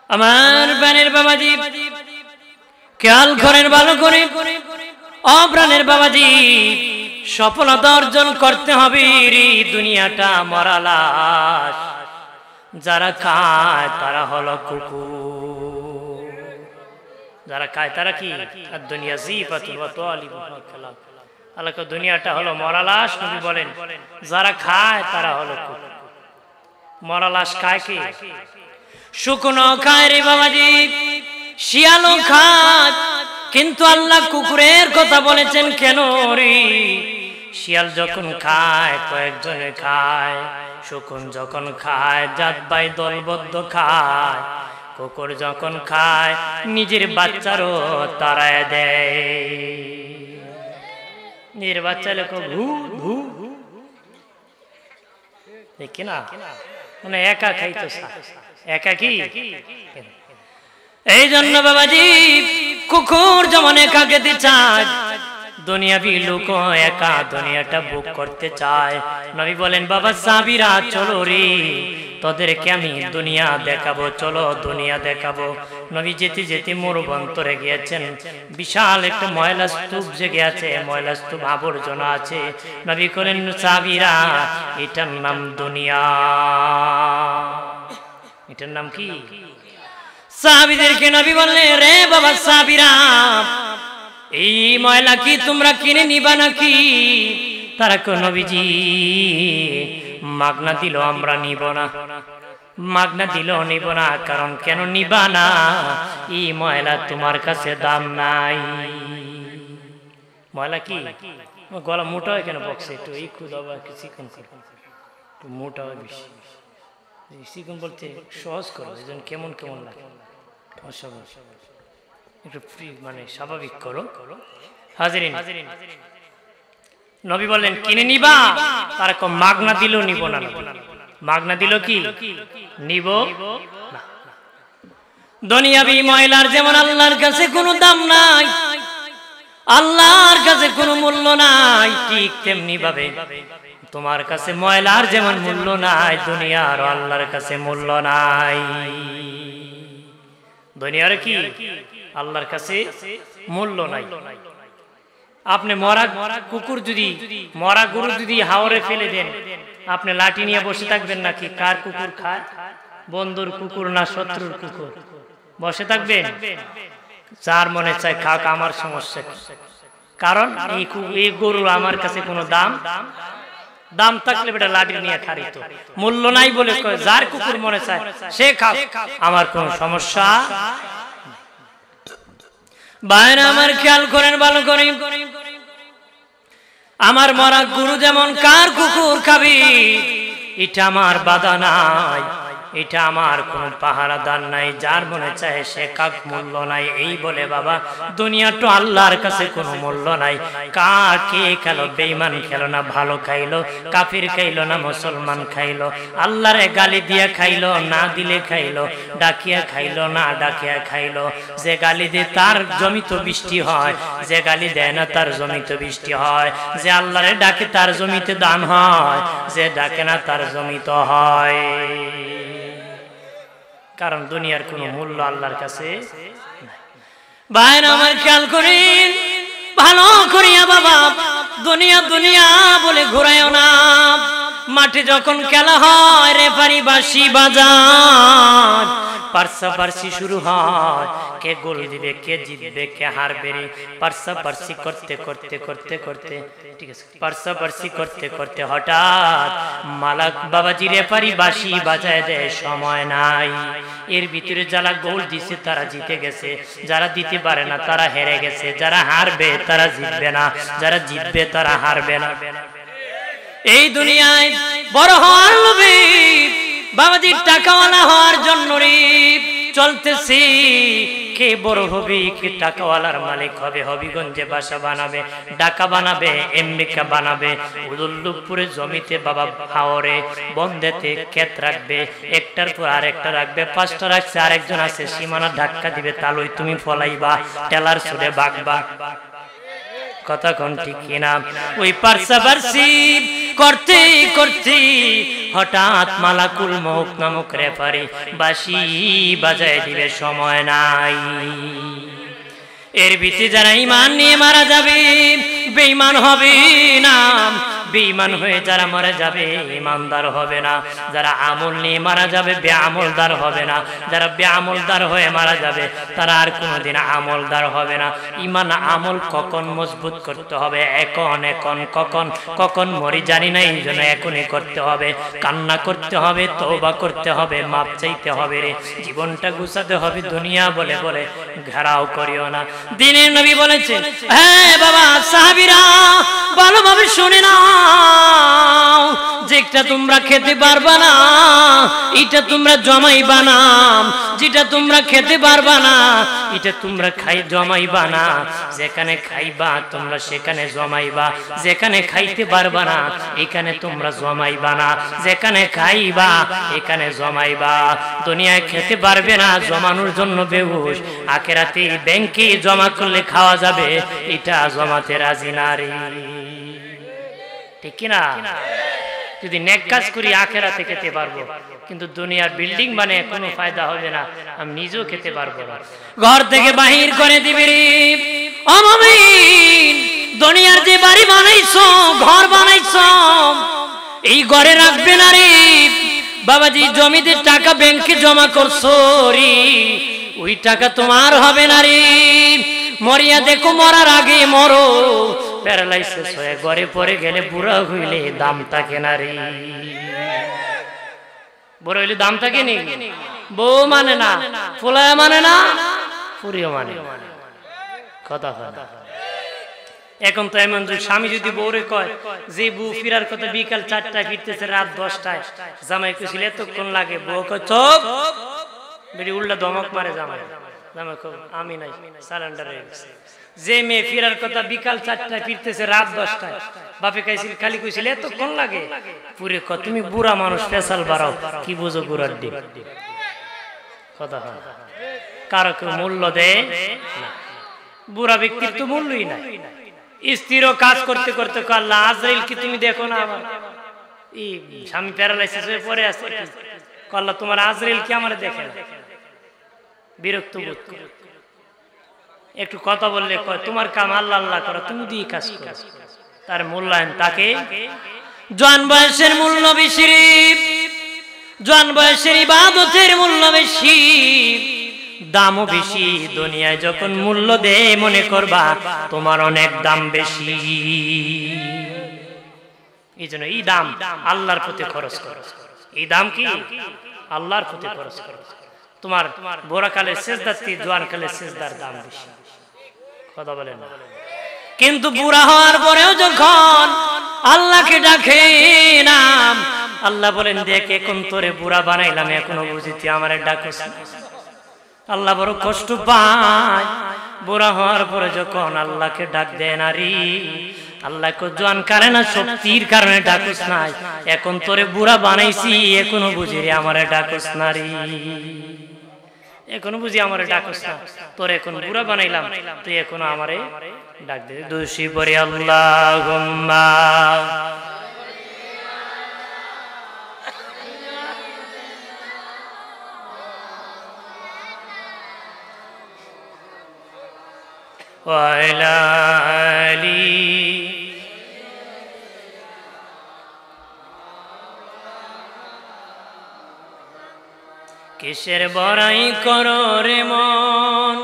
আমার প্রাণের বাবাজি খেয়াল করেন ভালো করে, অপ্রাণের বাবাজি সফলতা অর্জন করতে হবে। দুনিয়াটা মরা লাশ, যারা খায় তারা হলো কুকুর, যারা খায় তারা কি? আর দুনিয়া জিফাতুল ওয়া তালিবুহা কালাম। আল্লাহ দুনিয়াটা হলো মরা লাশ। নবী বলেন যারা খায় তারা হলো কুকুর। মরা লাশ খায় কি? শুকনো খায় রে বাবাজি, শিয়ালও খায়, কিন্তু আল্লাহ কুকুরের কথা বলেছেন কেন রে? শিয়াল যখন খায় কয়েকজনে খায়, শকুন যখন খায় জাত বাই দলবদ্ধ খায়, কুকুর যখন খায় নিজের বাচ্চারও তাড়ায় দেয়। নিজের বাচ্চা লেখো ভু ভু দেখি না, মানে একা খাইতো, একা কি? এই জন্য বাবাজি কুকুর যেমন একা খেতে চায়, দুনিয়াবি লোক একা দুনিয়াটা বুক করতে চায়। নবী বলেন বাবা সাহাবীরা চলো রে, তোদেরকে আমি দুনিয়া দেখাবো, চলো দুনিয়া দেখাবো। নবী যেতে যেতে মরুবন্তরে গিয়েছেন, বিশাল একটা ময়লা স্তূপ জেগে আছে, ময়লা স্তূপ আবর্জনা আছে। নবী বলেন সাহাবীরা এটার নাম দুনিয়া। এটার নাম কি? সাহাবীদেরকে নবী বললেন রে বাবা সাহাবীরা, এই ময়লা কি তোমরা কিনে নিবা নাকি? তারা কো নবীজি মাগনা দিল আমরা নিব না, মাগনা দিল নিব না। কারণ কেন নিবা না? এই ময়লা তোমার কাছে দাম নাই। ময়লা কি? গলা মোটা হয় কেন বক্সে? একটু এই খুদাবা একটু চিকন করো, একটু মোটা হয় বেশি। চিকন বলতে সহজ করো, এজন কেমন কেমন লাগে, অসহজ একটু ফ্রি মানে স্বাভাবিক করো। হাজিরিন, নবী বললেন কিনে নিবা? তারা কম মাগনা দিল নিব না। মাগনা দিল কি নিব না। দুনিয়াবি ময়লার যেমন আল্লাহর কাছে কোনো দাম নাই, আল্লাহর কাছে কোনো মূল্য নাই, ঠিক তেমনি ভাবে তোমার কাছে ময়লার যেমন মূল্য নাই, দুনিয়ার আল্লাহর কাছে মূল্য নাই। দুনিয়ার কি আল্লাহর কাছে মূল্য নাই। আপনি মরা কুকুর যদি, মরা গরু যদি হাওরে ফেলে দেন, আপনি লাঠি নিয়ে বসে থাকবেন নাকি? কার কুকুর খায়? বন্ধুর কুকুর না শত্রুর কুকুর? বসে থাকবেন? যার মনে চায় খাক, আমার সমস্যা। কারণ এই গরু আমার কাছে কোনো দাম থাকলে বেটা লাঠি নিয়ে খারিত, মূল্য নাই বলে যার কুকুর মনে চায় সে খাক, আমার কোনো সমস্যা। বাইরে আমার খেয়াল করেন ভালো করে, আমার মরা গরু যেমন কার কুকুর খাবি এটা আমার বাধা নাই, এটা আমার কোন পাহারাদার নাই, যার মনে চায় সে কাক, মূল্য নাই। এই বলে বাবা দুনিয়াটা আল্লাহর কাছে কোনো মূল্য নাই। কার কে খেলো? বেঈমান খেলো না ভালো খাইলো, কাফির খাইলো না মুসলমান খাইলো, আল্লাহরে গালি দিয়ে খাইলো না দিলে খাইলো, ডাকিয়া খাইলো না ডাকিয়া খাইলো। যে গালি দেয় তার জমিতে বৃষ্টি হয়, যে গালি দেয় না তার জমিতে বৃষ্টি হয়, যে আল্লাহরে ডাকে তার জমিতে দান হয়, যে ডাকে না তার জমিতে হয়। কারণ দুনিয়ার কোনো মূল্য আল্লাহর কাছে ভাই আমার খেয়াল করেন ভালো করিয়া বাবা, দুনিয়া দুনিয়া বলে ঘুরায়ও না। মাঠে যখন খেলা হয় রেফারি বাঁশি বাজান, পার্সি শুরু হয়, কে গোল দিবে, কে জিতবে, কে হারবে, পার্সি করতে করতে করতে করতে ঠিক আছে, পার্সি করতে করতে হঠাৎ মালাক বাবাজি রেফারি বাঁশি বাজায় দেয়, সময় নাই। এর ভিতরে যারা গোল দিছে তারা জিতে গেছে, যারা দিতে পারে না তারা হেরে গেছে, যারা হারবে তারা জিতবে না, যারা জিতবে তারা হারবে না। এই দুনিয়ায় বড় হওয়ার লোভে বাবাজি টাকাওয়ালা হওয়ার জন্য রে চলতেছি। কে বড় হবে, কে টাকাওয়ালার মালিক হবে, হবিগঞ্জে বাসা বানাবে, ঢাকা বানাবে, আমেরিকা বানাবে, উদুল্লুপুরে জমিতে বাবা হাওরে বন্ধেতে ক্ষেত রাখবে, একটার পর আরেকটা রাখবে, 5টা রাখছে, আরেকজন আছে সীমানা ধাক্কা দিবে, তালই তুমি ফলাইবা, টেলার ছুড়ে বাগবা। কথা কোন ঠিক কিনা? ওই পার্সি করতে করতে হঠাৎ মালাকুল মউত নামক রেফারি বাঁশি বাজায় দিবে, সময় নাই। এর ভিতরে যারা ঈমান নিয়ে মারা যাবে বেঈমান হবে না, বেঈমান হয়ে যারা মারা যাবে ঈমানদার হবে না। যারা আমল নিয়ে মারা যাবে বেআমলদার হবে না, যারা বেআমলদার হয়ে মারা যাবে তারা আর কোনোদিন আমলদার হবে না। ঈমান আমল কখন মজবুত করতে হবে, কখন মরি জানি না, এই জন্য এখনই করতে হবে। কান্না করতে হবে, তওবা করতে হবে, মাপ চাইতে হবে রে, জীবনটা গুছাতে হবে। দুনিয়া বলে বলে ঘেরাও করিও না। দিনের নবী বলেছেন, হ্যাঁ বাবা সাহাবীরা ভালোভাবে শুনে নাও, যেটা তোমরা খেতে পারবা না এটা তোমরা জমাইবা না, যেটা তোমরা খেতে পারবা না এটা তোমরা জমাইবা না। যেখানে খাইবা তোমরা সেখানে জমাইবা, যেখানে খাইতে পারবা না এখানে তোমরা জমাইবা না, যেখানে খাইবা এখানে জমাইবা। দুনিয়ায় খেতে পারবে না, জমানোর জন্য বেহুশ, আখিরাতে ব্যাংকে জমা করলে খাওয়া যাবে, এটা জমাতে রাজি না রে, ঠিক কি না? যদি নেক কাজ করি আখিরাতে খেতে পারবো, কিন্তু দুনিয়ার বিল্ডিং মানে কোনো ফায়দা হবে না, আমি নিজেও খেতে পারবো না। ঘর থেকে বাহির করে দিবি রে ও মুমিন, দুনিয়ার যে বাড়ি বানাইছো, ঘর বানাইছো, এই ঘরে রাখবে না রে বাবাজি। জমিতে টাকা ব্যাংকে জমা করছো রে, ওই টাকা তোমার হবে না রে। মরিয়া দেখো, মরার আগে মরো, প্যারালাইসিস হয়ে ঘরে পড়ে গেলে বুড়া হইলে দাম থাকে না রে। বুড়া হইলে দাম থাকে নি, বউ মানে না, ফুলায় মানে না, পুরিও মানে কথা কথা। এখন তো এমন যে স্বামী যদি বউরে কয় যে বউ ফিরার কথা বিকাল 4টায় ফিরতেছে রাত 10টায়, জামাই কইছিল এতক্ষণ লাগে, বউ কয় চুপ, বেরি উল্টা ধমক মারে জামাই, জামাই কয় আমি নাই, সারেন্ডার হয়ে গেছে। যে মেয়ে ফিরার কথা বিকাল 4টায় ফিরতেছে রাত 10টায়, বাপে কইছিল খালি কইছিল এতক্ষণ লাগে, পুরে কয় তুমি বুড়া মানুষ পেশাল বাড়াও, কি বুঝো গুড়ার ডিম কথা হয়। কারো কেউ মূল্য দেয় না, বুড়া ব্যক্তির তো মূল্যই নাই। স্ত্রীরও কাজ করতে করতে আল্লাহ আজরাইল কি তুমি দেখো না, আমার এই স্বামী প্যারালাইসিস হয়ে পড়ে আছে, আল্লাহ তোমার আজরাইল কি আমার দেখে না? বিরক্ত বোধ করে একটু কথা বললে কয় তোমার কাম আল্লাহ আল্লাহ করো, তুমি দিয়ে কাজ করো। তার মূল্যায়ন তাকে, জোয়ান বয়সের মূল্য বেশি, জোয়ান বয়সের ইবাদতের মূল্য বেশি, দামও বেশি। দুনিয়ায় যখন মূল্য দেয় মনে করবা তোমার অনেক দাম বেশি। এই জন্য এই দাম আল্লাহর প্রতি খরচ করো, এই দাম কি আল্লাহর প্রতি খরচ করো। তোমার বুড়া কালের সেজদার থেকে জোয়ান কালের সেজদার দাম বেশি, কথা বলেন না। কিন্তু বুড়া হওয়ার পরেও যখন আল্লাহকে ডাকে না, আল্লাহ বলেন দেখ এখন তোরে বুড়া বানাইলাম, এখনো বুঝিতে আমার ডাকস। আল্লাহ বড় কষ্ট পায় বুড়া হওয়ার পরে যখন আল্লাহকে ডাক দেয় নারী, আল্লাহকে জোয়ান কারে না শক্তির কারণে ডাকস নাই, এখন তোরে বুড়া বানাইছি এখনো বুঝি রে আমারে ডাকস নারী, এখনো বুঝি আমারে ডাকস না, তোর এখন বুড়া বানাইলাম তুই এখনো আমারে ডাক দে। দোষী পরে আল্লাহুম্মা ওয়া আলা আলি কিসের বড়াই করো রে মন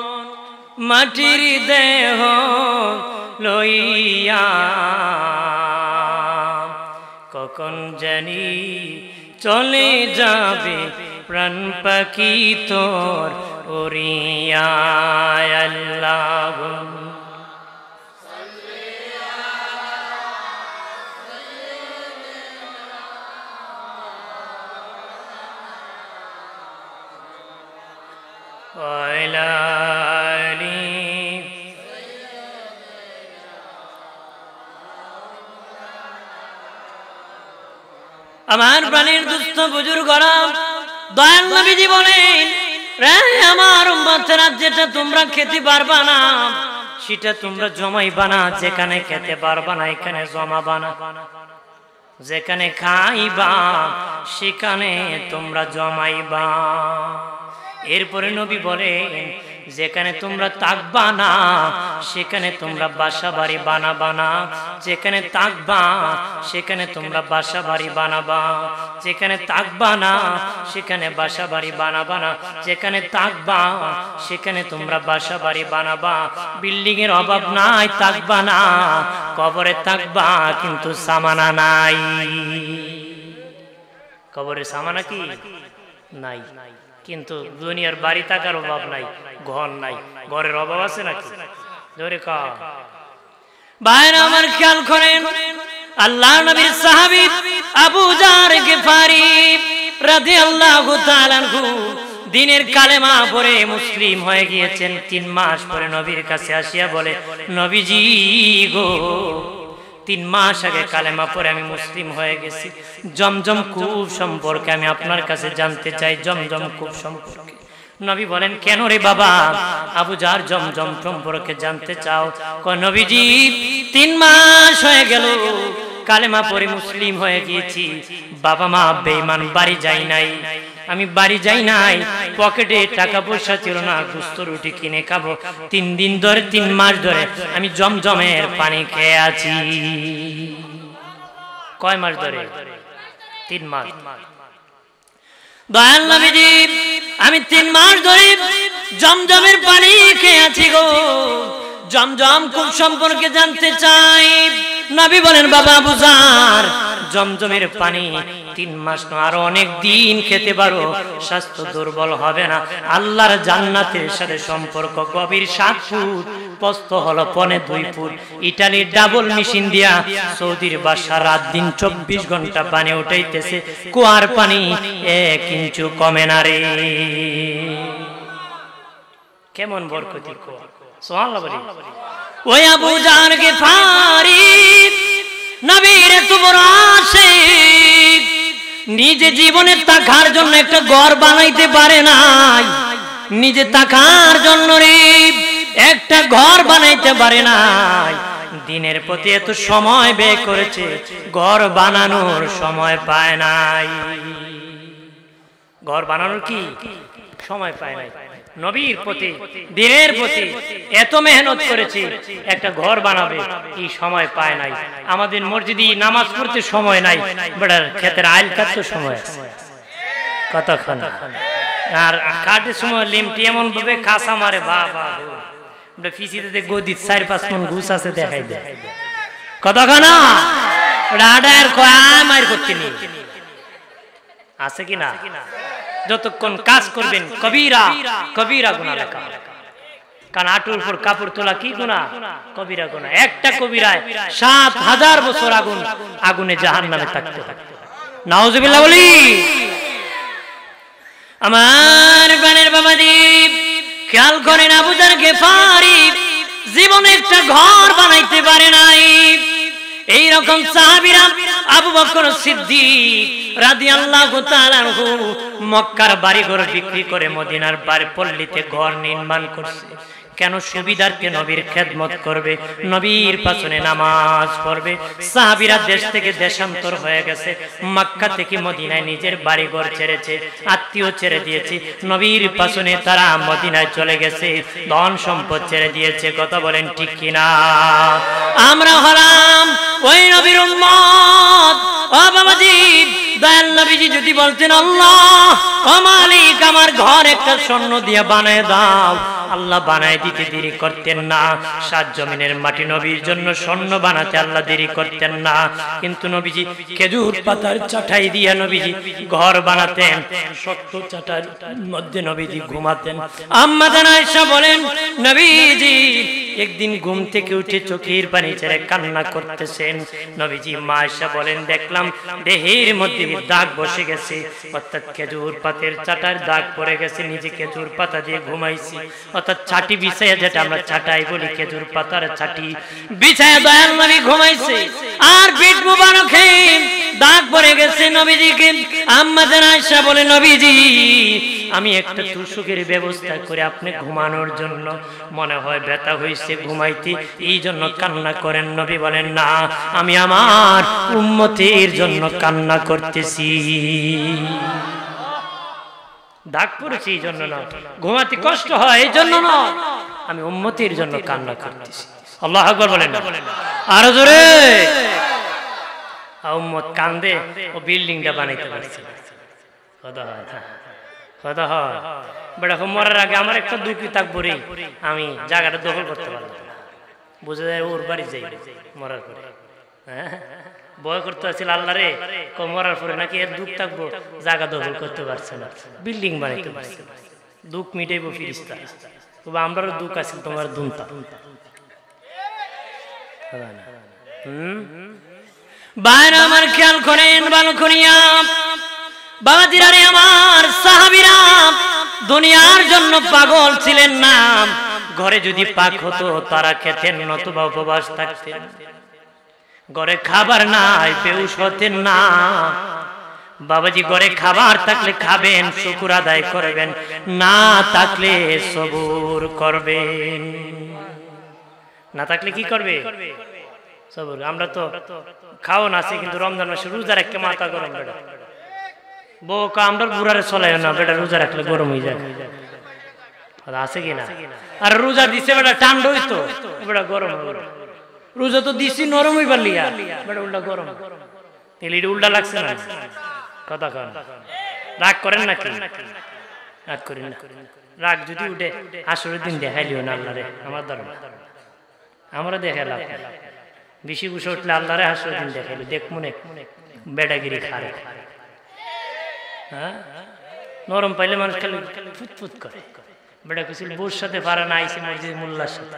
মাটির দেহ লইয়া, কখন জানি চলে যাবে প্রাণ পাখি তোর উড়িয়া। আল্লাহ আমার প্রাণের দুস্থ বুজুর্গরা দয়াল নবীজি বলেন, রে আমার উম্মতেরা যেটা তোমরা খেতে পারবা না সেটা তোমরা জমাইবা না, যেখানে খেতে পারবা না এখানে জমাবা না। যেখানে খাইবা সেখানে তোমরা জমাইবা। এরপরে নবী বলেন যেখানে তোমরা থাকবা না সেখানে তোমরা বাসা বাড়ি বানাবা না, যেখানে থাকবা সেখানে তোমরা বাসা বাড়ি বানাবা, যেখানে থাকবা না সেখানে বাসা বাড়ি বানাবা না, যেখানে থাকবা সেখানে তোমরা বাসা বাড়ি বানাবা। বিল্ডিং এর অভাব নাই, থাকবা না, কবরে থাকবা কিন্তু সামানা নাই। কবরের সামানা কি নাই, কিন্তু দুনিয়ার বাড়ি থাকার অভাব নাই, ঘর নাই। ঘরের অভাব আছে নাকি? জোরে কা ভাইরা আমার খেয়াল করেন, আল্লাহর নবীর সাহাবী আবু যার গিফারি রাদিয়াল্লাহু তাআলা আনহু দিনের কালেমা পড়ে মুসলিম হয়ে গিয়েছেন। 3 মাস পরে নবীর কাছে আসিয়া বলে, নবীজি গো, 3 মাস আগে কালেমা পড়ে আমি মুসলিম হয়ে গেছি। জমজম কূপ সম্পর্কে আমি আপনার কাছে জানতে চাই, জমজম কূপ সম্পর্কে। নবী বলেন, কেন রে বাবা আবু যার জমজম সম্পর্কে জানতে চাও? কয়, নবীজি 3 মাস হয়ে গেল কালেমা পড়ে মুসলিম হয়ে গিয়েছি, বাবা মা বেঈমান, বাড়ি যাই নাই, আমি বাড়ি যাই নাই, পকেটে টাকা পয়সা ছিল না, গুস্ত রুটি কিনে খাবো। 3 দিন ধরে 3 মাস ধরে আমি জমজমের পানি খেয়ে আছি। কয় মাস ধরে? 3 মাস। দয়াল নবীজি, আমি 3 মাস ধরে জমজমের পানি খেয়ে আছি গো, জমজম কূপ সম্পর্কে জানতে চাই। নবী বলেন, বাবা আবু যার, জমজমের পানি 3 মাস না, আরো অনেক দিন খেতে পারো, স্বাস্থ্য দুর্বল হবে না। আল্লাহর জান্নাতের সাথে সম্পর্ক গভীর, 7 ফুট, প্রস্থ হলো 1.25 ফুট। ইটালির ডাবল মেশিন দিয়া সৌদির বাদশা রাত দিন 24 ঘন্টা পানি উঠাইতেছে, কুয়ার পানি 1 ইঞ্চি কমে না রে। কেমন বরকতি কুয়া, সুবহানাল্লাহ বলি। ওই আবু যার গিফারি নবীর এত বড় আশিক, নিজে জীবনে থাকার জন্য একটা ঘর বানাইতে পারে নাই, নিজে থাকার জন্য রে একটা ঘর বানাইতে পারে নাই, দিনের প্রতি এত সময় ব্যয় করেছে, ঘর বানানোর সময় পায় নাই। ঘর বানানোর কি সময় পায় নাই? নবীর প্রতি, দিনের প্রতি এত মেহনত করেছে, একটা ঘর বানাবে এই সময় পায় নাই। আমাদের মসজিদে নামাজ পড়তে সময় নাই, বেটার ক্ষেতের আইল কাটতে সময় আছে কতক্ষণ, আর কাটের সময় লিমটি এমন ভাবে কাঁচা মারে, বাবা ফিসিতে গদির 4-5 মণ ঘুষ আছে দেখাই দেয় কতক্ষণ, আডার কয় মার করতে নি আছে কিনা? যতক্ষণ কাজ করবেন কবিরা কবিরা গুনাহ লেখা, কারণ আটুর উপর কাপড় তোলা কি গুনাহ? কবিরা গুনাহ। একটা কবিরায় 7000 বছর আগুন, আগুনে জাহান্নামে থাকতে হবে। নাউজুবিল্লাহ বলি। আমার বানের বাবাজি খেয়াল করেন, আবু যার গিফারি জীবনে একটা ঘর বানাইতে পারে নাই। এই রকম সাহাবীরা আবু বকর সিদ্দিক রাদিয়াল্লাহু তাআলা আনহু মক্কার বাড়িঘর বিক্রি করে মদিনার বাড়ি পল্লীতে ঘর নির্মাণ করছে। কেন? সুবিধার্থে নবীর খেদমত করবে, নবীর পেছনে নামাজ পড়বে। সাহাবীরা দেশ থেকে দেশান্তর হয়ে গেছে, মক্কা থেকে মদিনায় নিজের বাড়িঘর ছেড়েছে, আত্মীয় ছেড়ে দিয়েছে, নবীর পেছনে তারা মদিনায় চলে গেছে, ধন সম্পদ ছেড়ে দিয়েছে। কথা বলেন ঠিক কিনা? আমরা হলাম ওই নবীর উম্মত। ও বাবাজি, দয়াল নবীজি যদি বলতেন, আল্লাহ ও মালিক আমার ঘর একটা স্বর্ণ দিয়ে বানায় দাও, আল্লাহ বানায় দিতে দেরি করতেন না। 7 জমিনের মাটি নবীর জন্য স্বর্ণ বানাতে আল্লাহ দেরি করতেন না। কিন্তু নবীজি খেজুর পাতার চাটাই দিয়ে নবীজি ঘর বানাতেন, শক্ত চাটার মধ্যে নবীজি ঘুমাতেন। আম্মা জান আয়েশা বলেন, নবীজি একদিন ঘুম থেকে উঠে চোখের পানি ছেড়ে কান্না করতেছেন। নবীজি মা আয়েশা বলেন, দেখলাম দেহের মধ্যে দাগ বসে গেছে, অর্থাৎ খেজুর পাতার চাটার দাগ পড়ে গেছে, নিজে খেজুর পাতা দিয়ে ঘুমাইছি, অর্থাৎ ছাটি বিছায়া, যেটা আমরা ছাটাই বলি, খেজুর পাতার ছাটি বিছায়া দয়াল নবী ঘুমাইছে, আর পিঠ মুবারকে দাগ পড়ে গেছে নবীজিকে। আম্মা জান আয়েশা বলে, নবীজি আমি একটা তুষকের ব্যবস্থা করে আপনি ঘুমানোর জন্য, মনে হয় ব্যথা হয়েছে ঘুমাইতে, এই জন্য কান্না করেন। নবী বলেন না, আমি আমার উম্মতের জন্য কান্না করতেছি। দাগ পড়েছে এই জন্য না, ঘুমাতে কষ্ট হয় এই জন্য না, আমি উম্মতের জন্য কান্না করতেছি। আল্লাহু আকবার বলেন আরো জোরে। উম্মত কান্দে, ও বিল্ডিংটা বানাইতে পারছে না। কথা হয় না, কথা হয়। বেটা মরার আগে আমার একটা দুঃখী থাকবো রে, আমি জায়গাটা দখল করতে পারলাম না, বুঝে যায় ওর বাড়ি যাই মরার পরে। হ্যাঁ, ভয় করতে পারছিল আল্লাহ রে, মরার পরে নাকি এর দুঃখ থাকবো, জায়গা দখল করতে পারছে না, বিল্ডিং বানাইতে পারছে না, দুঃখ মিটাইবো ফিরিস্তা। তবে আমরাও দুঃখ আছে, তোমার দুনতা। বাইরে আমার খেয়াল করেন ভালো করিয়া, বাবাজিরা রে আমার, সাহাবীরা দুনিয়ার জন্য পাগল ছিলেন না। ঘরে যদি পাক হতো তারা খেতেন, নতুবা উপবাস থাকতেন। ঘরে খাবার নাই বেহুশ হতেন না। বাবাজি ঘরে খাবার থাকলে খাবেন, শুকর আদায় করবেন, না থাকলে সবুর করবেন। না থাকলে কি করবে? সবুর। আমরা তো খাওন আছে, কিন্তু রমজান মাসে রোজা রাখতে মাথা গরম। বেটা বউ আমরা বুড়ারে চলাই না, বেটা রোজা রাখলে গরম হয়ে যায়, আছে কিনা? আর রোজা দিছে বেটা ঠান্ডা হইতো, বেটা গরম। রোজা তো দিছি নরম হইবার লিয়া, বেটা উল্টা গরম। তেলিটা উল্টা লাগছে না? কথা কন, রাগ করেন নাকি? রাগ করেন না। রাগ যদি উঠে আসরের দিন দেখাইলিও না আল্লাহ রে, আমার ধর্ম আমরা দেখালাম। বেশি গুছে উঠলে আল্লাহ রে আসরের দিন দেখাইলি, দেখ মনে বেটাগিরি খারে। হ্যাঁ, নরম পাইলে মানুষ খালি ফুটফুট করে। বেটা কিছু বউর সাথে পারে না, আইসি মসজিদ মোল্লার সাথে।